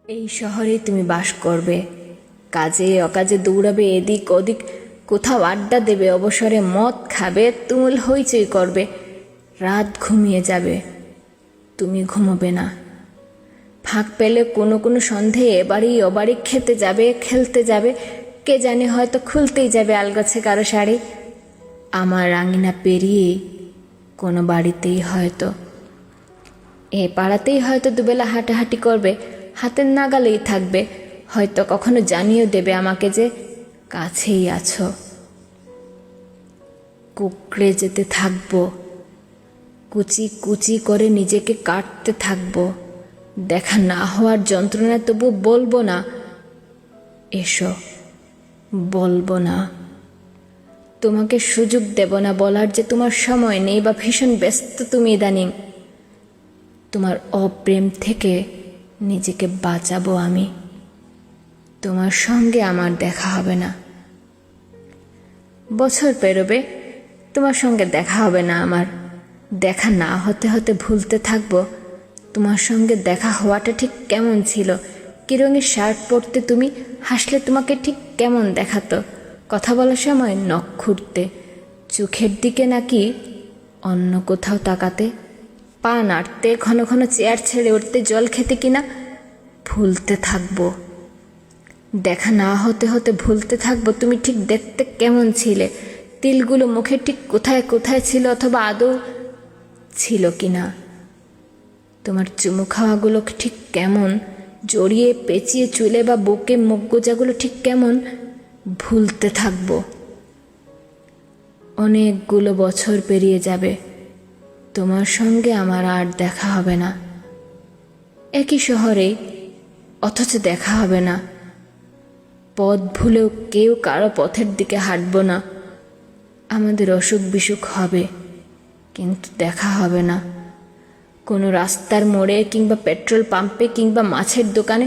এই শহরে তুমি বাস করবে, কাজে অকাজে দৌড়াবে এদিক ওদিক, কোথাও আড্ডা দেবে, অবসরে মদ খাবে, তুমুল হইচই করবে, রাত ঘুমিয়ে যাবে, তুমি ঘুমোবে না। ফাঁক পেলে কোনো কোনো সন্ধে এবাড়ি ওবাড়ি খেতে যাবে, খেলতে যাবে, কে জানে হয়তো খুলতেই যাবে আলগাছে কারো শাড়ি। আমার আঙিনা পেরিয়ে কোনো বাড়িতেই হয়তো, এ পাড়াতেই হয়তো দুবেলা হাঁটাহাঁটি করবে, হাতের নাগালেই থাকবে, হয়তো কখনো জানিয়েও দেবে আমাকে যে কাছেই আছো। কুকড়ে যেতে থাকবো, কুচি কুচি করে নিজেকে কাটতে থাকবো, দেখা না হওয়ার যন্ত্রণা তবু বলবো না এসো, বলবো না। তোমাকে সুযোগ দেব না বলার যে তোমার সময় নেই বা ভীষণ ব্যস্ত তুমি ইদানিং। তোমার অপ্রেম থেকে নিজেকে বাঁচাবো আমি। তোমার সঙ্গে আমার দেখা হবে না, বছর পেরোবে, তোমার সঙ্গে দেখা হবে না আমার। দেখা না হতে হতে ভুলতে থাকবো তোমার সঙ্গে দেখা হওয়াটা ঠিক কেমন ছিল, কী রঙের শার্ট পরতে তুমি, হাসলে তোমাকে ঠিক কেমন দেখাতো, কথা বলার সময় নখ খুঁড়তে, চোখের দিকে নাকি অন্য কোথাও তাকাতে, পা নাড়তে, ঘন ঘন চেয়ার ছেড়ে উঠতে, জল খেতে কিনা। ভুলতে থাকবো, দেখা না হতে হতে ভুলতে থাকবো তুমি ঠিক দেখতে কেমন ছিলে, তিলগুলো মুখে ঠিক কোথায় কোথায় ছিল, অথবা আদৌ ছিল কিনা। তোমার চুমু খাওয়াগুলো ঠিক কেমন, জড়িয়ে পেঁচিয়ে চুলে বা বুকে মুখ গোজাগুলো ঠিক কেমন। ভুলতে থাকবো। অনেকগুলো বছর পেরিয়ে যাবে, তোমার সঙ্গে আমার আর দেখা হবে না। একই শহরেই, অথচ দেখা হবে না। পথ ভুলেও কেউ কারো পথের দিকে হাঁটব না। আমাদের অসুখ বিসুখ হবে, কিন্তু দেখা হবে না। কোনো রাস্তার মোড়ে কিংবা পেট্রোল পাম্পে কিংবা মাছের দোকানে,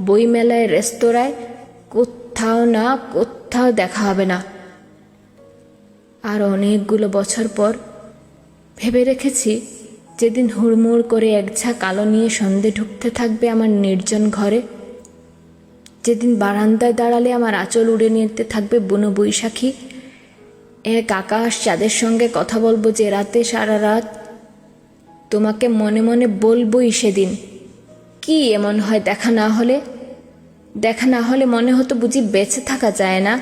বইমেলায়, রেস্তোরাঁয়, কোথাও না কোথাও দেখা হবে না। আর অনেকগুলো বছর পর ভেবে রেখেছি, যেদিন হুড়মুড় করে এক ঝাঁক আলো নিয়ে সন্ধে ঢুকতে থাকবে আমার নির্জন ঘরে, যেদিন বারান্দায় দাঁড়ালে আমার আঁচল উড়ে নিতে থাকবে বুনো বৈশাখী, এক আকাশ চাঁদের সঙ্গে কথা বলবো যে রাতে সারা রাত, তোমাকে মনে মনে বলবোই সেদিন, কি এমন হয় দেখা না হলে? দেখা না হলে মনে হতো বুঝি বেঁচে থাকা যায় না?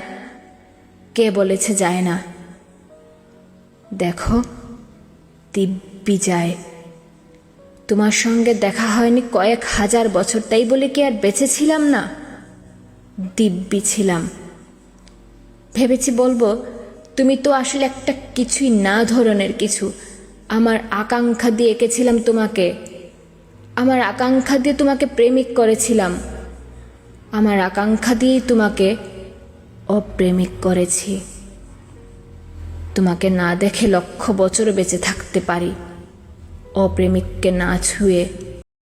কে বলেছে যায় না? দেখো, দিব্যি যায়। তোমার সঙ্গে দেখা হয়নি কয়েক হাজার বছর, তাই বলে কি আর বেঁচে ছিলাম না? দিব্যি ছিলাম। ভেবেছি বলবো, তুমি তো আসলে একটা কিছুই না ধরনের কিছু। আমার আকাঙ্ক্ষা দিয়ে এঁকেছিলাম তোমাকে, আমার আকাঙ্ক্ষা দিয়ে তোমাকে প্রেমিক করেছিলাম, আমার আকাঙ্ক্ষা দিয়েই তোমাকে অপ্রেমিক করেছি। তোমাকে না দেখে লক্ষ বছর বেঁচে থাকতে পারি, অপ্রেমিককে না ছুঁয়ে।